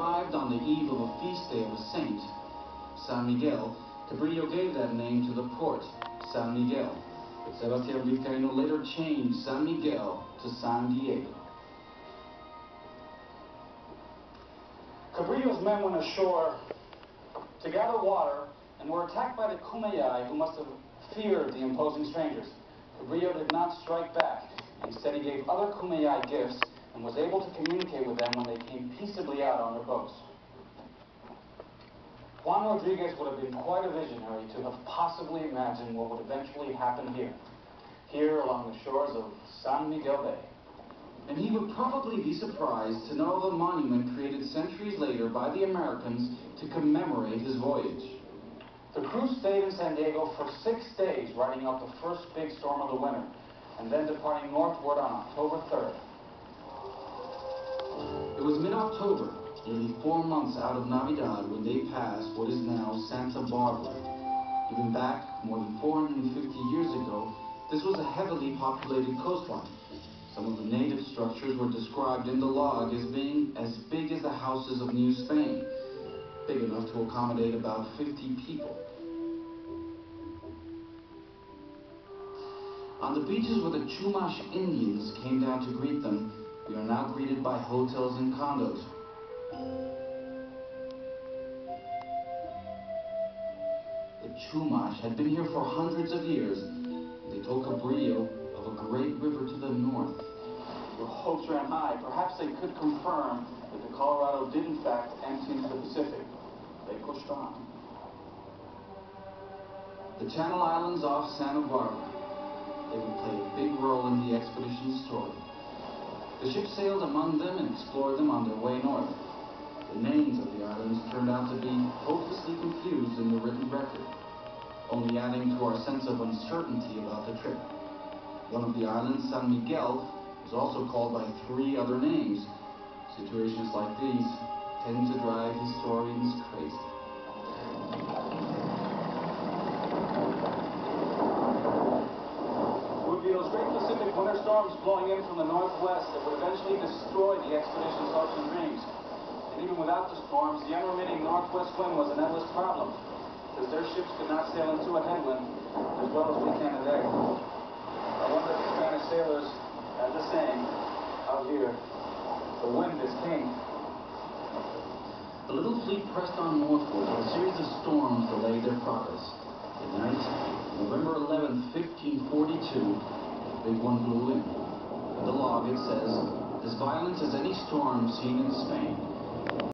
arrived on the eve of a feast day of a saint, San Miguel, Cabrillo gave that name to the port, San Miguel. But Sebastián Vizcaíno later changed San Miguel to San Diego. Cabrillo's men went ashore to gather water and were attacked by the Kumeyaay, who must have feared the imposing strangers. Cabrillo did not strike back. Instead, he gave other Kumeyaay gifts and was able to communicate with them when they came peaceably out on their boats. Juan Rodriguez would have been quite a visionary to have possibly imagined what would eventually happen here along the shores of San Miguel Bay. And he would probably be surprised to know of a monument created centuries later by the Americans to commemorate his voyage. The crew stayed in San Diego for 6 days, riding out the first big storm of the winter, and then departing northward on October 3rd. It was mid-October, nearly 4 months out of Navidad, when they passed what is now Santa Barbara. Even back more than 450 years ago, this was a heavily populated coastline. Some of the native structures were described in the log as being as big as the houses of New Spain, big enough to accommodate about 50 people. On the beaches where the Chumash Indians came down to greet them, we are now greeted by hotels and condos. The Chumash had been here for hundreds of years. They told Cabrillo of a great river to the north. Their hopes ran high. Perhaps they could confirm that the Colorado did in fact empty into the Pacific. They pushed on. The Channel Islands off Santa Barbara. They would play a big role in the expedition's story. The ship sailed among them and explored them on their way north. The names of the islands turned out to be hopelessly confused in the written record, only adding to our sense of uncertainty about the trip. One of the islands, San Miguel, was also called by 3 other names. Situations like these tend to drive historians crazy. It would be those great Pacific winter storms blowing in from the northwest that would eventually destroy the expedition's hopes and dreams. And even without the storms, the unremitting northwest wind was an endless problem, because their ships could not sail into a headwind as well as we can today. I wonder if the Spanish sailors had the saying out here, the wind is king. The little fleet pressed on northward, and a series of storms delayed their progress. At night, November 11, 1542, the big one blew in. In the log it says, as violent as any storm seen in Spain.